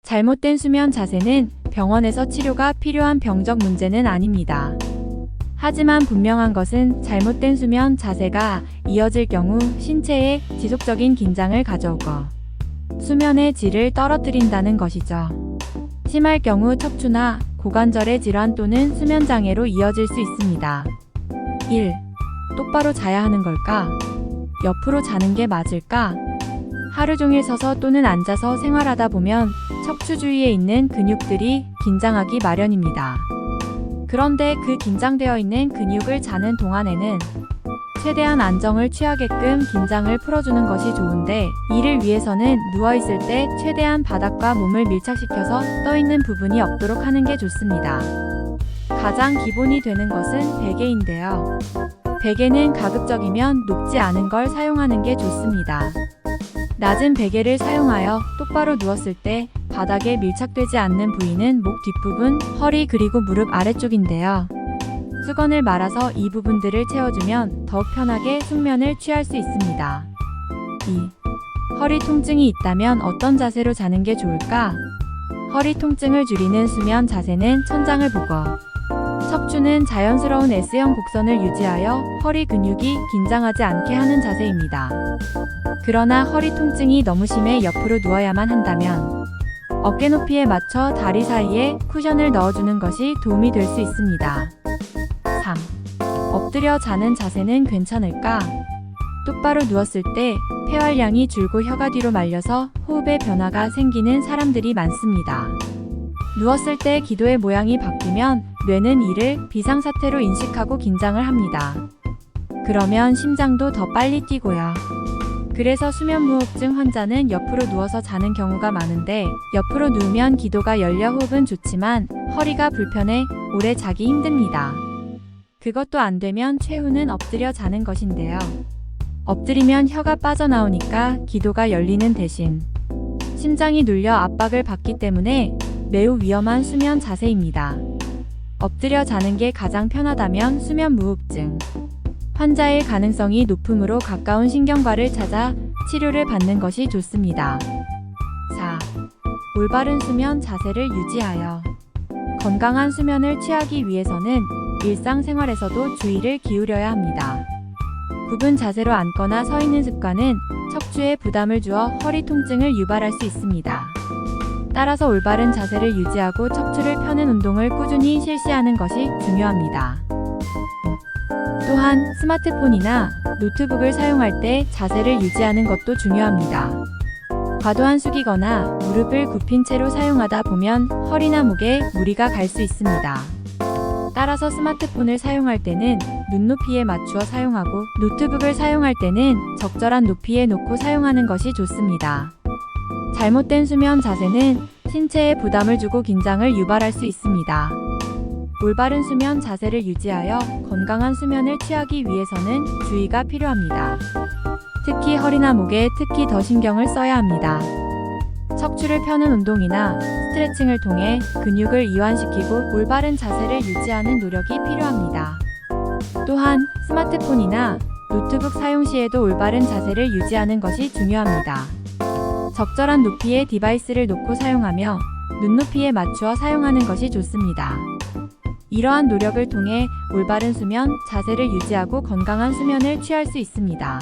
잘못된 수면 자세는 병원에서 치료가 필요한 병적 문제는 아닙니다. 하지만 분명한 것은 잘못된 수면 자세가 이어질 경우 신체에 지속적인 긴장을 가져오고 수면의 질을 떨어뜨린다는 것이죠. 심할 경우 척추나 고관절의 질환 또는 수면장애로 이어질 수 있습니다. 1. 똑바로 자야 하는 걸까? 옆으로 자는 게 맞을까? 하루 종일 서서 또는 앉아서 생활하다 보면 척추 주위에 있는 근육들이 긴장하기 마련입니다. 그런데 그 긴장되어 있는 근육을 자는 동안에는 최대한 안정을 취하게끔 긴장을 풀어주는 것이 좋은데, 이를 위해서는 누워있을 때 최대한 바닥과 몸을 밀착시켜서 떠있는 부분이 없도록 하는 게 좋습니다. 가장 기본이 되는 것은 베개인데요. 베개는 가급적이면 높지 않은 걸 사용하는 게 좋습니다. 낮은 베개를 사용하여 똑바로 누웠을 때 바닥에 밀착되지 않는 부위는 목 뒷부분, 허리 그리고 무릎 아래쪽인데요. 수건을 말아서 이 부분들을 채워주면 더욱 편하게 숙면을 취할 수 있습니다. 2. 허리 통증이 있다면 어떤 자세로 자는 게 좋을까? 허리 통증을 줄이는 수면 자세는 천장을 보고 척추는 자연스러운 S형 곡선을 유지하여 허리 근육이 긴장하지 않게 하는 자세입니다. 그러나 허리 통증이 너무 심해 옆으로 누워야만 한다면 어깨 높이에 맞춰 다리 사이에 쿠션을 넣어주는 것이 도움이 될 수 있습니다. 3. 엎드려 자는 자세는 괜찮을까? 똑바로 누웠을 때 폐활량이 줄고 혀가 뒤로 말려서 호흡에 변화가 생기는 사람들이 많습니다. 누웠을 때 기도의 모양이 바뀌면 뇌는 이를 비상사태로 인식하고 긴장을 합니다. 그러면 심장도 더 빨리 뛰고요. 그래서 수면무호흡증 환자는 옆으로 누워서 자는 경우가 많은데, 옆으로 누우면 기도가 열려 호흡은 좋지만 허리가 불편해 오래 자기 힘듭니다. 그것도 안 되면 최후는 엎드려 자는 것인데요. 엎드리면 혀가 빠져나오니까 기도가 열리는 대신 심장이 눌려 압박을 받기 때문에 매우 위험한 수면 자세입니다. 엎드려 자는 게 가장 편하다면 수면무호흡증 환자일 가능성이 높으므로 가까운 신경과를 찾아 치료를 받는 것이 좋습니다. 4. 올바른 수면 자세를 유지하여 건강한 수면을 취하기 위해서는 일상생활에서도 주의를 기울여야 합니다. 굽은 자세로 앉거나 서 있는 습관은 척추에 부담을 주어 허리 통증을 유발할 수 있습니다. 따라서 올바른 자세를 유지하고 척추를 펴는 운동을 꾸준히 실시하는 것이 중요합니다. 또한 스마트폰이나 노트북을 사용할 때 자세를 유지하는 것도 중요합니다. 과도한 숙이거나 무릎을 굽힌 채로 사용하다 보면 허리나 목에 무리가 갈 수 있습니다. 따라서 스마트폰을 사용할 때는 눈높이에 맞추어 사용하고 노트북을 사용할 때는 적절한 높이에 놓고 사용하는 것이 좋습니다. 잘못된 수면 자세는 신체에 부담을 주고 긴장을 유발할 수 있습니다. 올바른 수면 자세를 유지하여 건강한 수면을 취하기 위해서는 주의가 필요합니다. 특히 허리나 목에 특히 더 신경을 써야 합니다. 척추를 펴는 운동이나 스트레칭을 통해 근육을 이완시키고 올바른 자세를 유지하는 노력이 필요합니다. 또한 스마트폰이나 노트북 사용 시에도 올바른 자세를 유지하는 것이 중요합니다. 적절한 높이의 디바이스를 놓고 사용하며 눈높이에 맞추어 사용하는 것이 좋습니다. 이러한 노력을 통해 올바른 수면 자세를 유지하고 건강한 수면을 취할 수 있습니다.